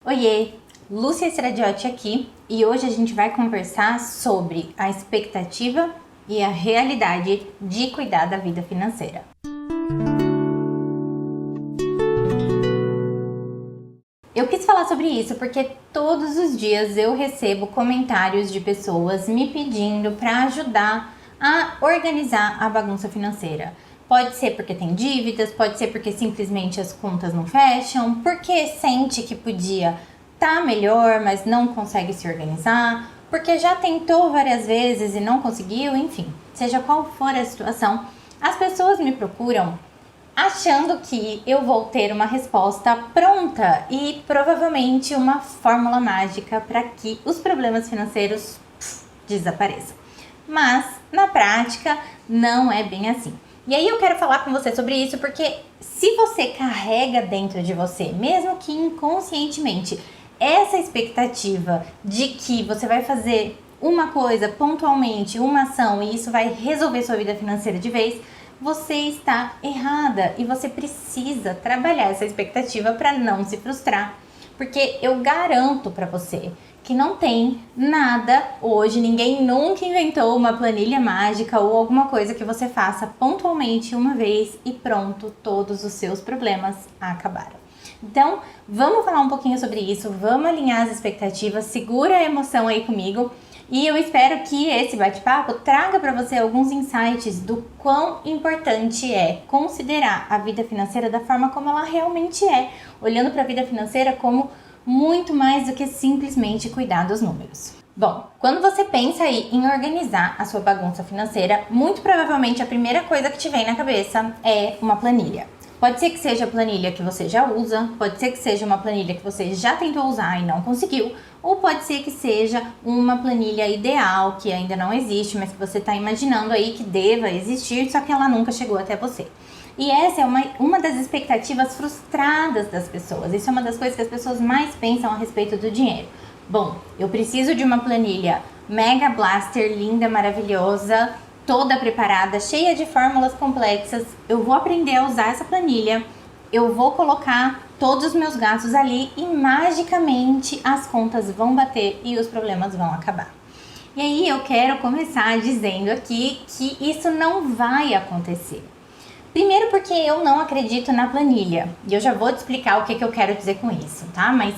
Oiê, Lúcia Stradiotti aqui e hoje a gente vai conversar sobre a expectativa e a realidade de cuidar da vida financeira. Eu quis falar sobre isso porque todos os dias eu recebo comentários de pessoas me pedindo para ajudar a organizar a bagunça financeira. Pode ser porque tem dívidas, pode ser porque simplesmente as contas não fecham, porque sente que podia estar melhor, mas não consegue se organizar, porque já tentou várias vezes e não conseguiu, enfim. Seja qual for a situação, as pessoas me procuram achando que eu vou ter uma resposta pronta e provavelmente uma fórmula mágica para que os problemas financeiros desapareçam. Mas, na prática, não é bem assim. E aí eu quero falar com você sobre isso porque se você carrega dentro de você, mesmo que inconscientemente, essa expectativa de que você vai fazer uma coisa pontualmente, uma ação e isso vai resolver sua vida financeira de vez, você está errada e você precisa trabalhar essa expectativa para não se frustrar. Porque eu garanto para você que não tem nada hoje, ninguém nunca inventou uma planilha mágica ou alguma coisa que você faça pontualmente uma vez e pronto, todos os seus problemas acabaram. Então, vamos falar um pouquinho sobre isso, vamos alinhar as expectativas, segura a emoção aí comigo e eu espero que esse bate-papo traga para você alguns insights do quão importante é considerar a vida financeira da forma como ela realmente é, olhando para a vida financeira como muito mais do que simplesmente cuidar dos números. Bom, quando você pensa aí em organizar a sua bagunça financeira, muito provavelmente a primeira coisa que te vem na cabeça é uma planilha. Pode ser que seja a planilha que você já usa, pode ser que seja uma planilha que você já tentou usar e não conseguiu, ou pode ser que seja uma planilha ideal que ainda não existe, mas que você está imaginando aí que deva existir, só que ela nunca chegou até você. E essa é uma das expectativas frustradas das pessoas. Isso é uma das coisas que as pessoas mais pensam a respeito do dinheiro. Bom, eu preciso de uma planilha mega blaster, linda, maravilhosa, toda preparada, cheia de fórmulas complexas. Eu vou aprender a usar essa planilha, eu vou colocar todos os meus gastos ali e magicamente as contas vão bater e os problemas vão acabar. E aí eu quero começar dizendo aqui que isso não vai acontecer. Primeiro porque eu não acredito na planilha, e eu já vou te explicar o que eu quero dizer com isso, tá? Mas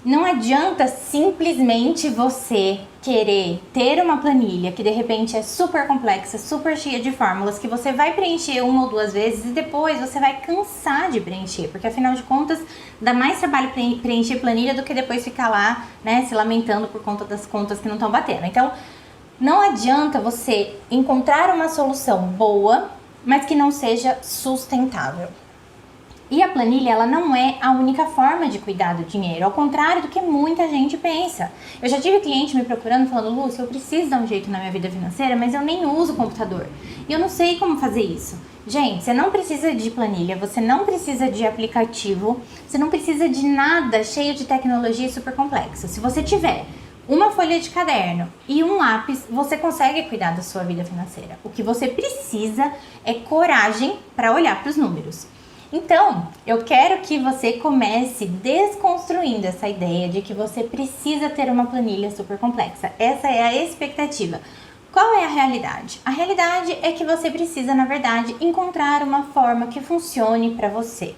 não adianta simplesmente você querer ter uma planilha que de repente é super complexa, super cheia de fórmulas, que você vai preencher uma ou duas vezes e depois você vai cansar de preencher, porque afinal de contas dá mais trabalho preencher planilha do que depois ficar lá, né, se lamentando por conta das contas que não estão batendo. Então, não adianta você encontrar uma solução boa, mas que não seja sustentável. E a planilha, ela não é a única forma de cuidar do dinheiro, ao contrário do que muita gente pensa. Eu já tive cliente me procurando falando, Lúcia, eu preciso dar um jeito na minha vida financeira, mas eu nem uso o computador. E eu não sei como fazer isso. Gente, você não precisa de planilha, você não precisa de aplicativo, você não precisa de nada cheio de tecnologia e super complexo. Se você tiver uma folha de caderno e um lápis, você consegue cuidar da sua vida financeira. O que você precisa é coragem para olhar para os números. Então, eu quero que você comece desconstruindo essa ideia de que você precisa ter uma planilha super complexa. Essa é a expectativa. Qual é a realidade? A realidade é que você precisa, na verdade, encontrar uma forma que funcione para você.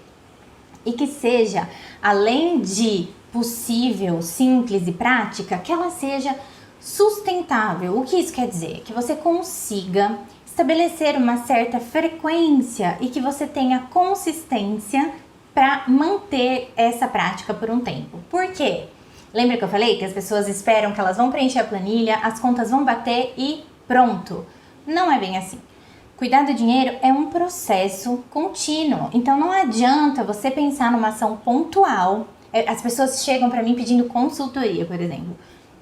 E que seja, além de possível, simples e prática, que ela seja sustentável. O que isso quer dizer? Que você consiga estabelecer uma certa frequência e que você tenha consistência para manter essa prática por um tempo. Por quê? Lembra que eu falei que as pessoas esperam que elas vão preencher a planilha, as contas vão bater e pronto? Não é bem assim. Cuidar do dinheiro é um processo contínuo, então não adianta você pensar numa ação pontual. As pessoas chegam para mim pedindo consultoria, por exemplo.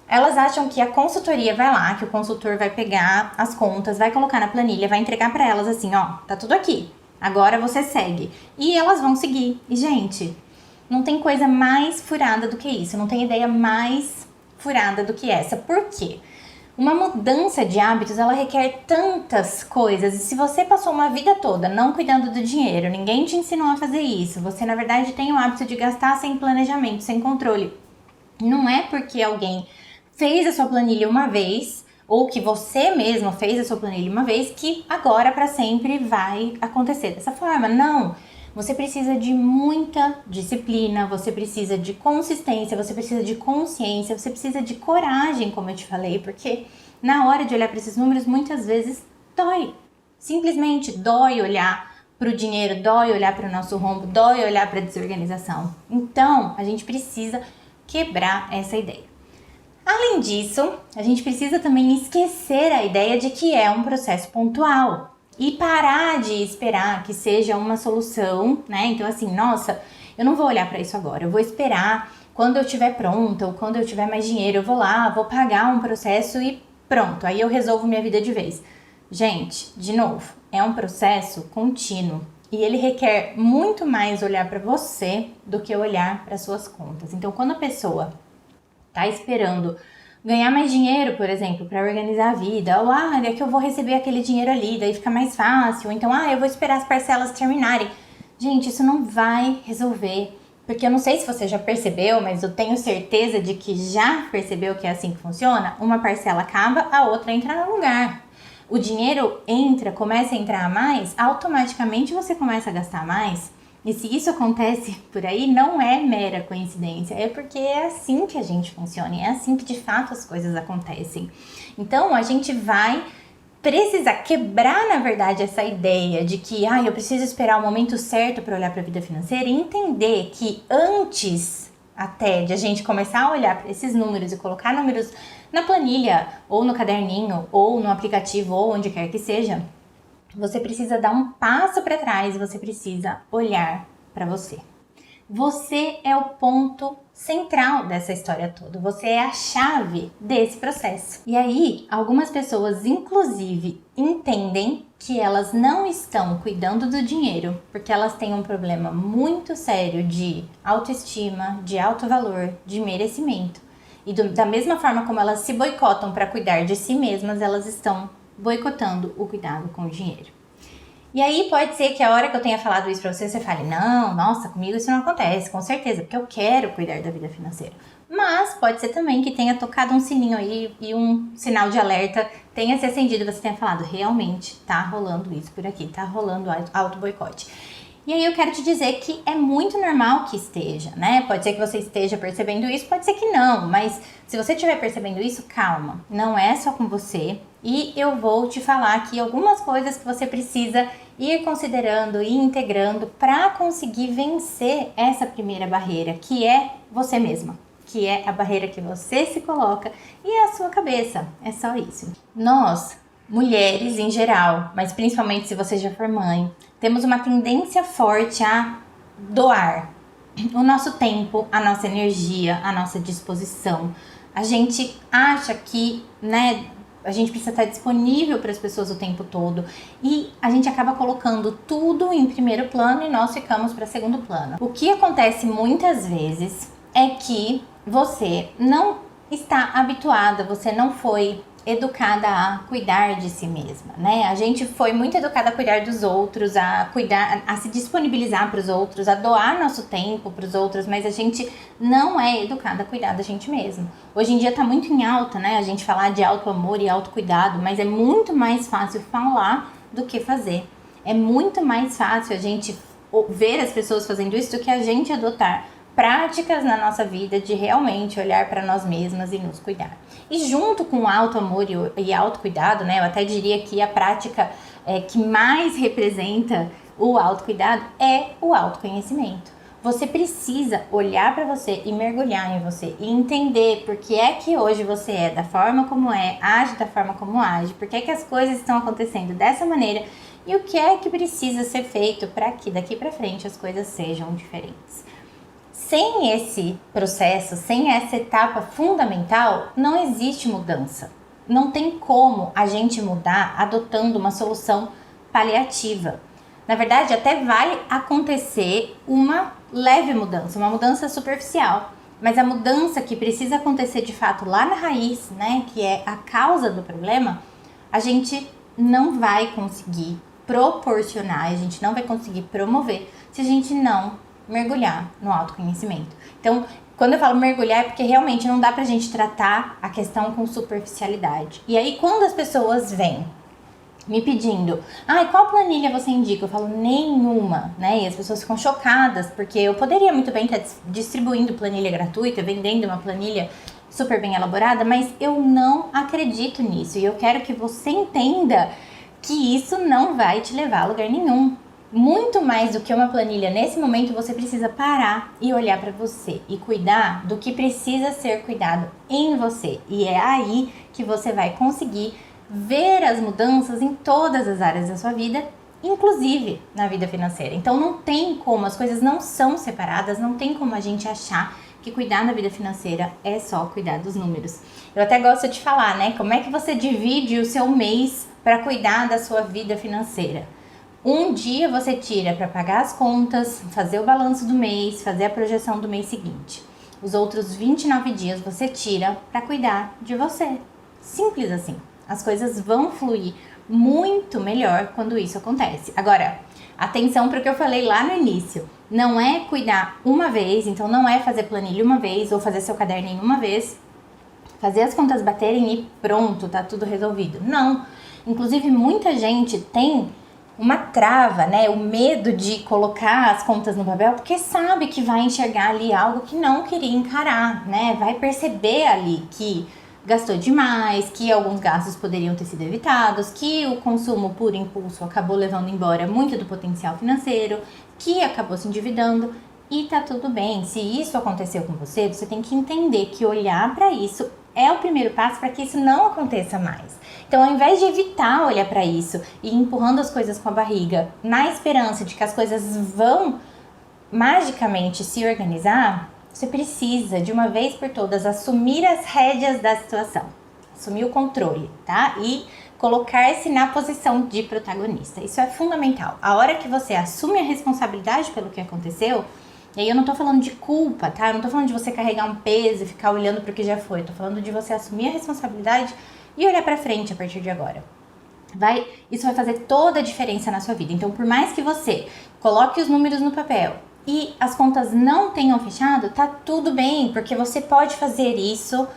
Elas acham que a consultoria vai lá, que o consultor vai pegar as contas, vai colocar na planilha, vai entregar para elas assim, ó, tá tudo aqui, agora você segue. E elas vão seguir. E, gente, não tem coisa mais furada do que isso, não tem ideia mais furada do que essa. Por quê? Uma mudança de hábitos, ela requer tantas coisas. E se você passou uma vida toda não cuidando do dinheiro, ninguém te ensinou a fazer isso, você na verdade tem o hábito de gastar sem planejamento, sem controle. Não é porque alguém fez a sua planilha uma vez, ou que você mesmo fez a sua planilha uma vez, que agora para sempre vai acontecer dessa forma. Não! Você precisa de muita disciplina, você precisa de consistência, você precisa de consciência, você precisa de coragem, como eu te falei, porque na hora de olhar para esses números, muitas vezes dói. Simplesmente dói olhar para o dinheiro, dói olhar para o nosso rombo, dói olhar para a desorganização. Então, a gente precisa quebrar essa ideia. Além disso, a gente precisa também esquecer a ideia de que é um processo pontual. E parar de esperar que seja uma solução, né? Então assim, nossa, eu não vou olhar para isso agora, eu vou esperar quando eu estiver pronta ou quando eu tiver mais dinheiro, eu vou lá, vou pagar um processo e pronto, aí eu resolvo minha vida de vez. Gente, de novo, é um processo contínuo e ele requer muito mais olhar para você do que olhar para suas contas. Então, quando a pessoa tá esperando ganhar mais dinheiro, por exemplo, para organizar a vida, ou é que eu vou receber aquele dinheiro ali, daí fica mais fácil, ou então, eu vou esperar as parcelas terminarem. Gente, isso não vai resolver, porque eu não sei se você já percebeu, mas eu tenho certeza de que já percebeu que é assim que funciona. Uma parcela acaba, a outra entra no lugar. O dinheiro entra, começa a entrar mais, automaticamente você começa a gastar mais. E se isso acontece por aí, não é mera coincidência, é porque é assim que a gente funciona, é assim que de fato as coisas acontecem. Então a gente vai precisar quebrar, na verdade, essa ideia de que eu preciso esperar o momento certo para olhar para a vida financeira e entender que antes até de a gente começar a olhar para esses números e colocar números na planilha, ou no caderninho, ou no aplicativo, ou onde quer que seja, você precisa dar um passo para trás e você precisa olhar para você. Você é o ponto central dessa história toda. Você é a chave desse processo. E aí, algumas pessoas, inclusive, entendem que elas não estão cuidando do dinheiro porque elas têm um problema muito sério de autoestima, de alto valor, de merecimento. E da mesma forma como elas se boicotam para cuidar de si mesmas, elas estão boicotando o cuidado com o dinheiro. E aí pode ser que a hora que eu tenha falado isso pra você fale, não, nossa, comigo isso não acontece, com certeza, porque eu quero cuidar da vida financeira. Mas pode ser também que tenha tocado um sininho aí e um sinal de alerta tenha se acendido, você tenha falado, realmente tá rolando isso por aqui, tá rolando auto-boicote. E aí eu quero te dizer que é muito normal que esteja, né? Pode ser que você esteja percebendo isso, pode ser que não, mas se você estiver percebendo isso, calma, não é só com você. E eu vou te falar aqui algumas coisas que você precisa ir considerando e integrando para conseguir vencer essa primeira barreira, que é você mesma, que é a barreira que você se coloca e é a sua cabeça, é só isso. Nós, mulheres em geral, mas principalmente se você já for mãe, temos uma tendência forte a doar o nosso tempo, a nossa energia, a nossa disposição. A gente acha que, a gente precisa estar disponível para as pessoas o tempo todo e a gente acaba colocando tudo em primeiro plano e nós ficamos para segundo plano. O que acontece muitas vezes é que você não está habituada, você não foi educada a cuidar de si mesma, né? A gente foi muito educada a cuidar dos outros, a cuidar, a se disponibilizar para os outros, a doar nosso tempo para os outros, mas a gente não é educada a cuidar da gente mesma. Hoje em dia tá muito em alta, né? A gente falar de auto-amor e autocuidado, mas é muito mais fácil falar do que fazer. É muito mais fácil a gente ver as pessoas fazendo isso do que a gente adotar práticas na nossa vida de realmente olhar para nós mesmas e nos cuidar. E junto com o auto-amor e autocuidado, né, eu até diria que a prática que mais representa o autocuidado é o autoconhecimento. Você precisa olhar para você e mergulhar em você e entender por que é que hoje você é da forma como é, age da forma como age, por que é que as coisas estão acontecendo dessa maneira e o que é que precisa ser feito para que daqui para frente as coisas sejam diferentes. Sem esse processo, sem essa etapa fundamental, não existe mudança. Não tem como a gente mudar adotando uma solução paliativa. Na verdade, até vai acontecer uma leve mudança, uma mudança superficial. mas a mudança que precisa acontecer de fato lá na raiz, né, que é a causa do problema, a gente não vai conseguir proporcionar, a gente não vai conseguir promover se a gente não mergulhar no autoconhecimento. Então, quando eu falo mergulhar é porque realmente não dá pra gente tratar a questão com superficialidade. E aí, quando as pessoas vêm me pedindo, qual planilha você indica? Eu falo, nenhuma, né? E as pessoas ficam chocadas, porque eu poderia muito bem estar distribuindo planilha gratuita, vendendo uma planilha super bem elaborada, mas eu não acredito nisso. E eu quero que você entenda que isso não vai te levar a lugar nenhum. Muito mais do que uma planilha, nesse momento você precisa parar e olhar para você e cuidar do que precisa ser cuidado em você. E é aí que você vai conseguir ver as mudanças em todas as áreas da sua vida, inclusive na vida financeira. Então não tem como, as coisas não são separadas, não tem como a gente achar que cuidar da vida financeira é só cuidar dos números. Eu até gosto de falar, né? Como é que você divide o seu mês para cuidar da sua vida financeira? Um dia você tira para pagar as contas, fazer o balanço do mês, fazer a projeção do mês seguinte. Os outros 29 dias você tira para cuidar de você. Simples assim. As coisas vão fluir muito melhor quando isso acontece. Agora, atenção para o que eu falei lá no início. Não é cuidar uma vez, então não é fazer planilha uma vez ou fazer seu caderninho uma vez, fazer as contas baterem e pronto, tá tudo resolvido. Não. Inclusive, muita gente tem uma trava, né? O medo de colocar as contas no papel, porque sabe que vai enxergar ali algo que não queria encarar, né? Vai perceber ali que gastou demais, que alguns gastos poderiam ter sido evitados, que o consumo por impulso acabou levando embora muito do potencial financeiro, que acabou se endividando, e tá tudo bem. Se isso aconteceu com você, você tem que entender que olhar para isso é o primeiro passo para que isso não aconteça mais. Então, ao invés de evitar olhar para isso e ir empurrando as coisas com a barriga, na esperança de que as coisas vão magicamente se organizar, você precisa, de uma vez por todas, assumir as rédeas da situação. Assumir o controle, tá? E colocar-se na posição de protagonista. Isso é fundamental. A hora que você assume a responsabilidade pelo que aconteceu, e aí eu não tô falando de culpa, tá? Eu não tô falando de você carregar um peso e ficar olhando pro que já foi. Eu tô falando de você assumir a responsabilidade e olhar pra frente a partir de agora. Isso vai fazer toda a diferença na sua vida. Então, por mais que você coloque os números no papel e as contas não tenham fechado, tá tudo bem, porque você pode fazer isso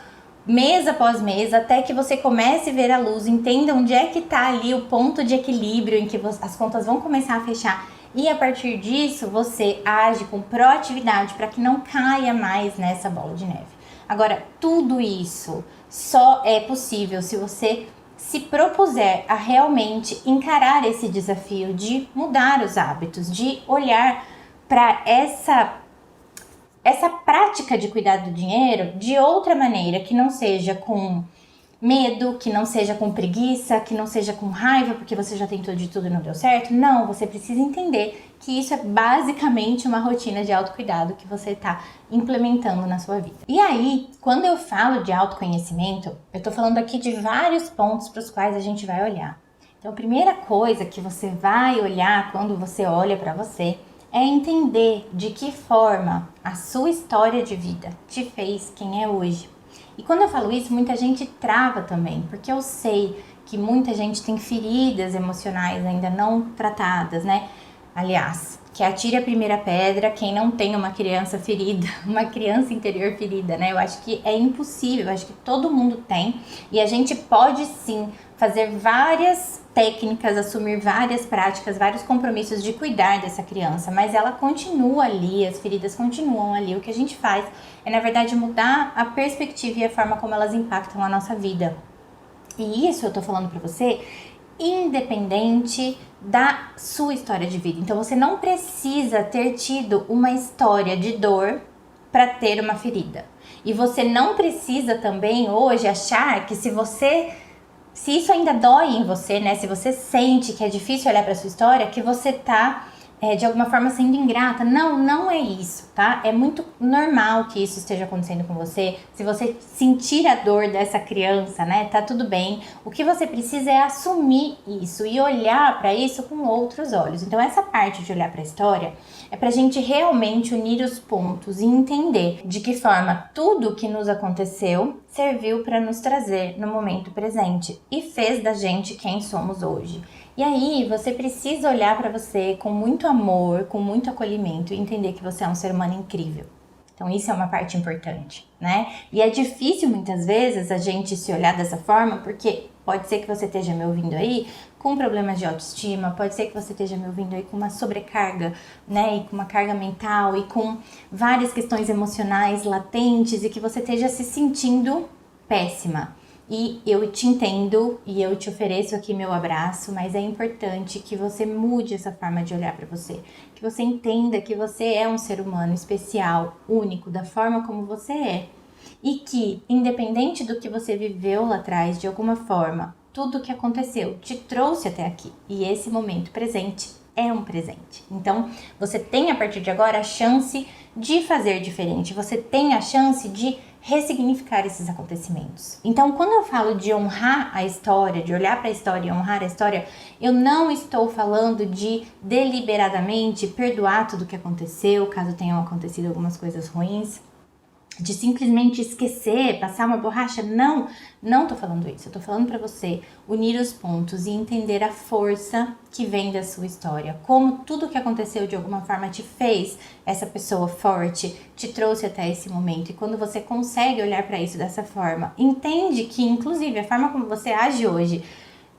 mês após mês, até que você comece a ver a luz, entenda onde é que tá ali o ponto de equilíbrio em que as contas vão começar a fechar. E a partir disso, você age com proatividade para que não caia mais nessa bola de neve. Agora, tudo isso só é possível se você se propuser a realmente encarar esse desafio de mudar os hábitos, de olhar para essa prática de cuidar do dinheiro de outra maneira, que não seja com medo, que não seja com preguiça, que não seja com raiva porque você já tentou de tudo e não deu certo. Não, você precisa entender que isso é basicamente uma rotina de autocuidado que você está implementando na sua vida. E aí, quando eu falo de autoconhecimento, eu tô falando aqui de vários pontos para os quais a gente vai olhar. Então, a primeira coisa que você vai olhar quando você olha para você é entender de que forma a sua história de vida te fez quem é hoje. E quando eu falo isso, muita gente trava também, porque eu sei que muita gente tem feridas emocionais ainda não tratadas, né? Aliás, que atire a primeira pedra quem não tem uma criança ferida, uma criança interior ferida, né? Eu acho que é impossível, eu acho que todo mundo tem, e a gente pode sim fazer várias técnicas, assumir várias práticas, vários compromissos de cuidar dessa criança, mas ela continua ali, as feridas continuam ali. O que a gente faz é, na verdade, mudar a perspectiva e a forma como elas impactam a nossa vida. E isso eu tô falando pra você, independente da sua história de vida. Então, você não precisa ter tido uma história de dor para ter uma ferida. E você não precisa também hoje achar que se isso ainda dói em você, né? Se você sente que é difícil olhar para sua história, que você tá de alguma forma sendo ingrata. Não, não é isso, tá? É muito normal que isso esteja acontecendo com você. Se você sentir a dor dessa criança, né, tá tudo bem. O que você precisa é assumir isso e olhar para isso com outros olhos. Então, essa parte de olhar para a história é pra gente realmente unir os pontos e entender de que forma tudo que nos aconteceu serviu para nos trazer no momento presente e fez da gente quem somos hoje. E aí, você precisa olhar para você com muito amor, com muito acolhimento e entender que você é um ser humano incrível. Então, isso é uma parte importante, né? E é difícil, muitas vezes, a gente se olhar dessa forma, porque pode ser que você esteja me ouvindo aí com problemas de autoestima, pode ser que você esteja me ouvindo aí com uma sobrecarga, né? E com uma carga mental e com várias questões emocionais latentes e que você esteja se sentindo péssima. E eu te entendo e eu te ofereço aqui meu abraço, mas é importante que você mude essa forma de olhar para você. Que você entenda que você é um ser humano especial, único, da forma como você é. E que, independente do que você viveu lá atrás, de alguma forma, tudo o que aconteceu te trouxe até aqui. E esse momento presente é um presente. Então, você tem a partir de agora a chance de fazer diferente. Você tem a chance de ressignificar esses acontecimentos. Então, quando eu falo de honrar a história, de olhar para a história e honrar a história, eu não estou falando de deliberadamente perdoar tudo o que aconteceu, caso tenham acontecido algumas coisas ruins, de simplesmente esquecer, passar uma borracha. Não tô falando isso. Eu tô falando para você unir os pontos e entender a força que vem da sua história. Como tudo que aconteceu de alguma forma te fez essa pessoa forte, te trouxe até esse momento. E quando você consegue olhar para isso dessa forma, entende que, inclusive, a forma como você age hoje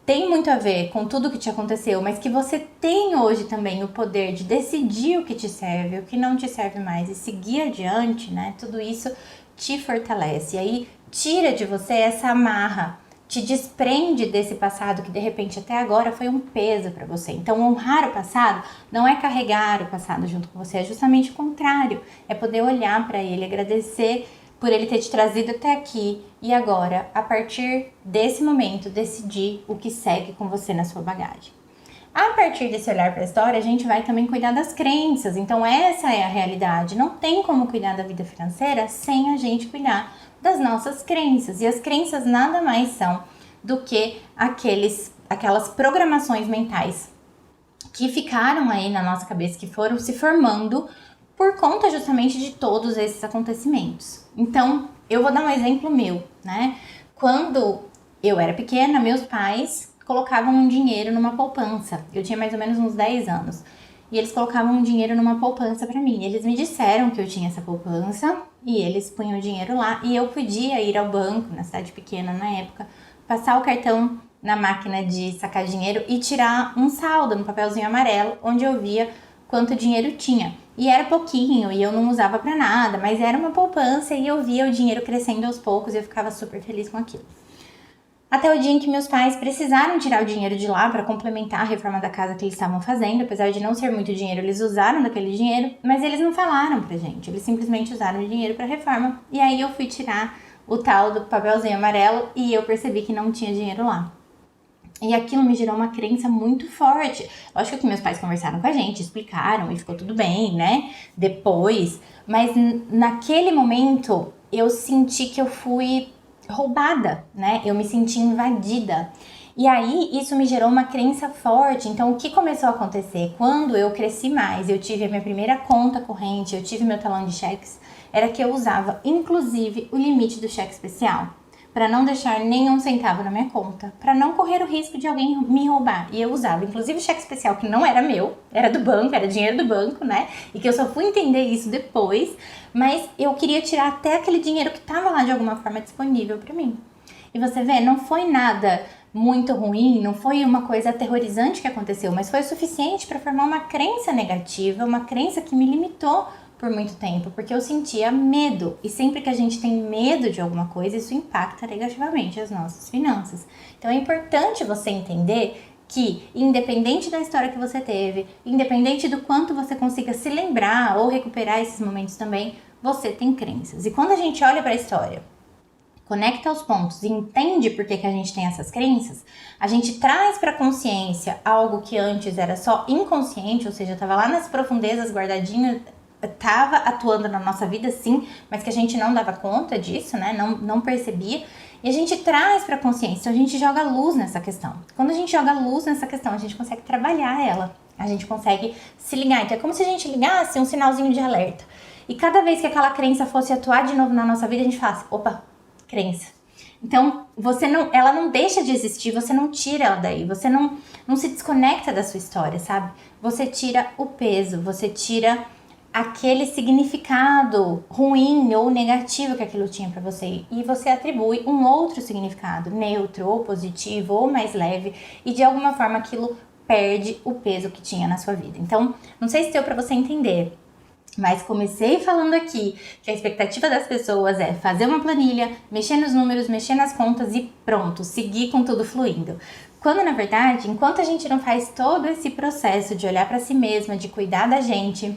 tem muito a ver com tudo que te aconteceu, mas que você tem hoje também o poder de decidir o que te serve, o que não te serve mais e seguir adiante, né? Tudo isso te fortalece. E aí tira de você essa amarra, te desprende desse passado que de repente até agora foi um peso para você. Então, honrar o passado não é carregar o passado junto com você, é justamente o contrário. É poder olhar para ele, agradecer por ele ter te trazido até aqui e agora, a partir desse momento, decidir o que segue com você na sua bagagem. A partir desse olhar para a história, a gente vai também cuidar das crenças. Então, essa é a realidade. Não tem como cuidar da vida financeira sem a gente cuidar das nossas crenças. E as crenças nada mais são do que aquelas programações mentais que ficaram aí na nossa cabeça, que foram se formando por conta justamente de todos esses acontecimentos. Então, eu vou dar um exemplo meu, né? Quando eu era pequena, meus pais colocavam um dinheiro numa poupança. Eu tinha mais ou menos uns 10 anos. E eles colocavam um dinheiro numa poupança pra mim. Eles me disseram que eu tinha essa poupança e eles punham o dinheiro lá. E eu podia ir ao banco, na cidade pequena na época, passar o cartão na máquina de sacar dinheiro e tirar um saldo no papelzinho amarelo, onde eu via quanto dinheiro tinha. E era pouquinho e eu não usava pra nada, mas era uma poupança e eu via o dinheiro crescendo aos poucos e eu ficava super feliz com aquilo. Até o dia em que meus pais precisaram tirar o dinheiro de lá para complementar a reforma da casa que eles estavam fazendo. Apesar de não ser muito dinheiro, eles usaram daquele dinheiro, mas eles não falaram pra gente. Eles simplesmente usaram o dinheiro pra reforma. E aí eu fui tirar o tal do papelzinho amarelo e eu percebi que não tinha dinheiro lá. E aquilo me gerou uma crença muito forte. Lógico que meus pais conversaram com a gente, explicaram e ficou tudo bem, né? Depois. Mas naquele momento eu senti que eu fui roubada, né? Eu me senti invadida. E aí isso me gerou uma crença forte. Então o que começou a acontecer? Quando eu cresci mais, eu tive a minha primeira conta corrente, eu tive meu talão de cheques, era que eu usava inclusive o limite do cheque especial, para não deixar nenhum centavo na minha conta, para não correr o risco de alguém me roubar. E eu usava, inclusive, o cheque especial que não era meu, era do banco, era dinheiro do banco, né? E que eu só fui entender isso depois, mas eu queria tirar até aquele dinheiro que estava lá de alguma forma disponível para mim. E você vê, não foi nada muito ruim, não foi uma coisa aterrorizante que aconteceu, mas foi o suficiente para formar uma crença negativa, uma crença que me limitou por muito tempo, porque eu sentia medo. E sempre que a gente tem medo de alguma coisa, isso impacta negativamente as nossas finanças. Então é importante você entender que, independente da história que você teve, independente do quanto você consiga se lembrar ou recuperar esses momentos também, você tem crenças. E quando a gente olha para a história conecta os pontos e entende por que a gente tem essas crenças, a gente traz para a consciência algo que antes era só inconsciente, ou seja, estava lá nas profundezas guardadinho, estava atuando na nossa vida sim, mas que a gente não dava conta disso, né? Não percebia. E a gente traz para a consciência, então a gente joga luz nessa questão. Quando a gente joga luz nessa questão, a gente consegue trabalhar ela, a gente consegue se ligar. Então é como se a gente ligasse um sinalzinho de alerta. E cada vez que aquela crença fosse atuar de novo na nossa vida, a gente fala assim, opa, crença. Então, ela não deixa de existir, você não tira ela daí, você não se desconecta da sua história, sabe? Você tira o peso, você tira aquele significado ruim ou negativo que aquilo tinha pra você e você atribui um outro significado, neutro ou positivo ou mais leve, e de alguma forma aquilo perde o peso que tinha na sua vida. Então, não sei se deu pra você entender, mas comecei falando aqui que a expectativa das pessoas é fazer uma planilha, mexer nos números, mexer nas contas e pronto, seguir com tudo fluindo. Quando, na verdade, enquanto a gente não faz todo esse processo de olhar para si mesma, de cuidar da gente,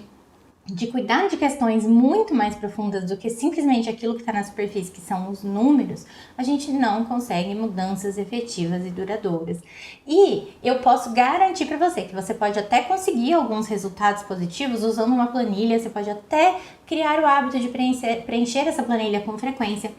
de cuidar de questões muito mais profundas do que simplesmente aquilo que está na superfície, que são os números, a gente não consegue mudanças efetivas e duradouras. E eu posso garantir para você que você pode até conseguir alguns resultados positivos usando uma planilha, você pode até criar o hábito de preencher essa planilha com frequência,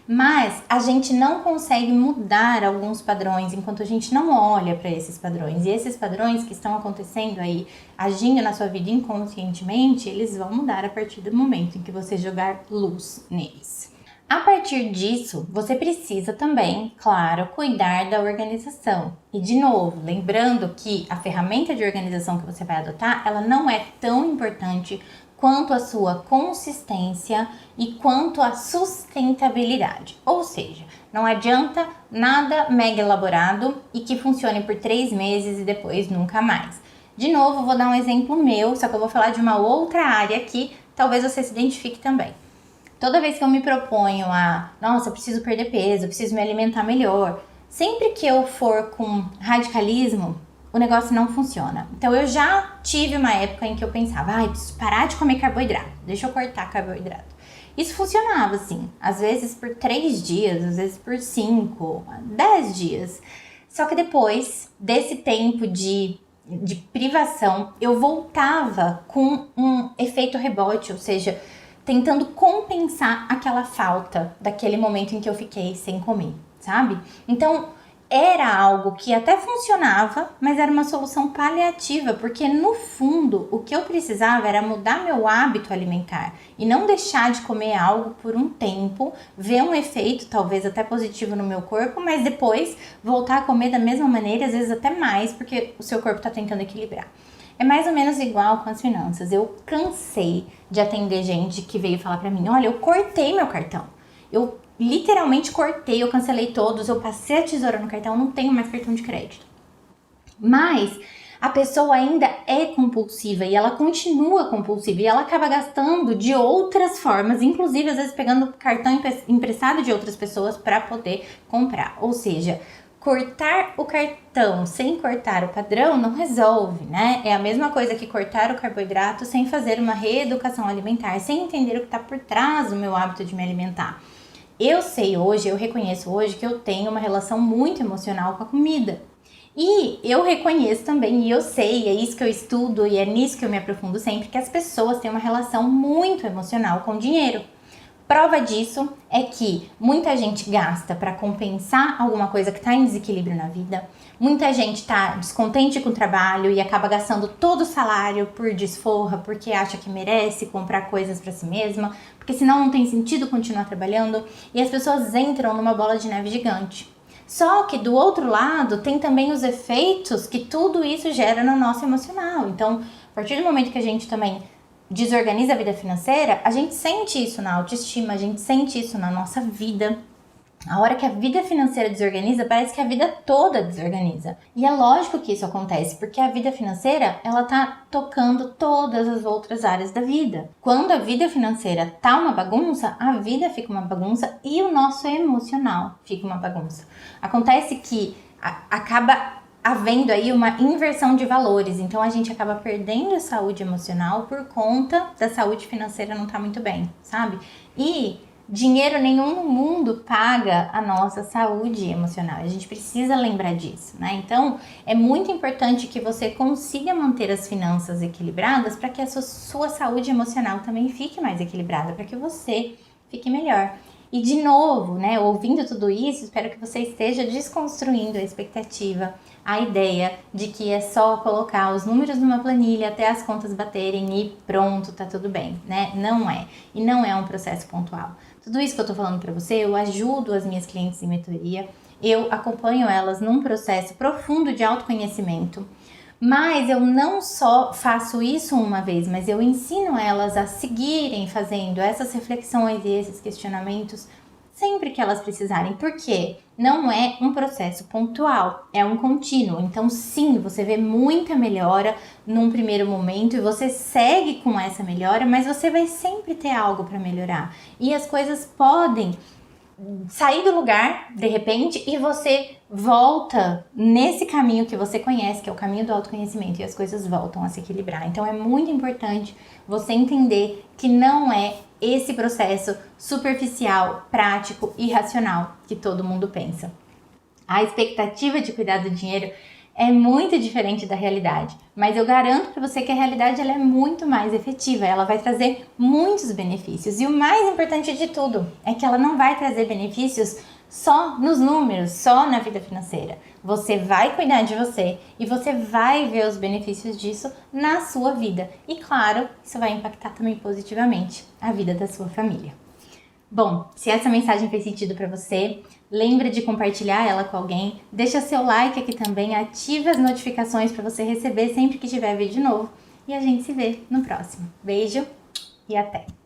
mas a gente não consegue mudar alguns padrões enquanto a gente não olha para esses padrões. E esses padrões que estão acontecendo aí, agindo na sua vida inconscientemente, eles vão mudar a partir do momento em que você jogar luz neles. A partir disso, você precisa também, claro, cuidar da organização. E de novo, lembrando que a ferramenta de organização que você vai adotar, ela não é tão importante quanto a sua consistência e quanto a sustentabilidade. Ou seja, não adianta nada mega elaborado e que funcione por 3 meses e depois nunca mais. De novo, vou dar um exemplo meu, só que eu vou falar de uma outra área que talvez você se identifique também. Toda vez que eu me proponho nossa, eu preciso perder peso, eu preciso me alimentar melhor, sempre que eu for com radicalismo, o negócio não funciona. Então eu já tive uma época em que eu pensava, preciso parar de comer carboidrato, deixa eu cortar carboidrato. Isso funcionava assim, às vezes por 3 dias, às vezes por 5, 10 dias. Só que depois desse tempo de privação, eu voltava com um efeito rebote, ou seja, tentando compensar aquela falta daquele momento em que eu fiquei sem comer, sabe? Então, era algo que até funcionava, mas era uma solução paliativa, porque no fundo o que eu precisava era mudar meu hábito alimentar e não deixar de comer algo por um tempo, ver um efeito talvez até positivo no meu corpo, mas depois voltar a comer da mesma maneira, às vezes até mais, porque o seu corpo está tentando equilibrar. É mais ou menos igual com as finanças. Eu cansei de atender gente que veio falar pra mim, olha, eu cortei meu cartão. Eu literalmente cortei, eu cancelei todos, eu passei a tesoura no cartão, não tenho mais cartão de crédito. Mas a pessoa ainda é compulsiva e ela continua compulsiva e ela acaba gastando de outras formas, inclusive às vezes pegando cartão emprestado de outras pessoas para poder comprar. Ou seja, cortar o cartão sem cortar o padrão não resolve, né? É a mesma coisa que cortar o carboidrato sem fazer uma reeducação alimentar, sem entender o que está por trás do meu hábito de me alimentar. Eu sei hoje, eu reconheço hoje que eu tenho uma relação muito emocional com a comida. E eu reconheço também, e eu sei, é isso que eu estudo e é nisso que eu me aprofundo sempre, que as pessoas têm uma relação muito emocional com o dinheiro. Prova disso é que muita gente gasta para compensar alguma coisa que está em desequilíbrio na vida. Muita gente está descontente com o trabalho e acaba gastando todo o salário por desforra, porque acha que merece comprar coisas para si mesma, porque senão não tem sentido continuar trabalhando. E as pessoas entram numa bola de neve gigante. Só que do outro lado tem também os efeitos que tudo isso gera no nosso emocional. Então, a partir do momento que a gente também desorganiza a vida financeira, a gente sente isso na autoestima, a gente sente isso na nossa vida. A hora que a vida financeira desorganiza, parece que a vida toda desorganiza. E é lógico que isso acontece, porque a vida financeira, ela tá tocando todas as outras áreas da vida. Quando a vida financeira tá uma bagunça, a vida fica uma bagunça e o nosso emocional fica uma bagunça. Acontece que acaba havendo aí uma inversão de valores, então a gente acaba perdendo a saúde emocional por conta da saúde financeira não tá muito bem, sabe? E dinheiro nenhum no mundo paga a nossa saúde emocional. A gente precisa lembrar disso, né? Então, é muito importante que você consiga manter as finanças equilibradas para que a sua saúde emocional também fique mais equilibrada, para que você fique melhor. E de novo, né, ouvindo tudo isso, espero que você esteja desconstruindo a expectativa, a ideia de que é só colocar os números numa planilha até as contas baterem e pronto, tá tudo bem, né? Não é. E não é um processo pontual. Tudo isso que eu tô falando para você, eu ajudo as minhas clientes em mentoria, eu acompanho elas num processo profundo de autoconhecimento. Mas eu não só faço isso uma vez, mas eu ensino elas a seguirem fazendo essas reflexões e esses questionamentos sempre que elas precisarem. Porque não é um processo pontual, é um contínuo. Então sim, você vê muita melhora num primeiro momento e você segue com essa melhora, mas você vai sempre ter algo para melhorar. E as coisas podem sair do lugar, de repente, e você volta nesse caminho que você conhece, que é o caminho do autoconhecimento, e as coisas voltam a se equilibrar. Então é muito importante você entender que não é esse processo superficial, prático e racional que todo mundo pensa. A expectativa de cuidar do dinheiro é muito diferente da realidade, mas eu garanto para você que a realidade ela é muito mais efetiva, ela vai trazer muitos benefícios e o mais importante de tudo é que ela não vai trazer benefícios só nos números, só na vida financeira. Você vai cuidar de você e você vai ver os benefícios disso na sua vida e claro, isso vai impactar também positivamente a vida da sua família. Bom, se essa mensagem fez sentido para você, lembra de compartilhar ela com alguém, deixa seu like aqui também, ativa as notificações para você receber sempre que tiver vídeo novo e a gente se vê no próximo. Beijo e até!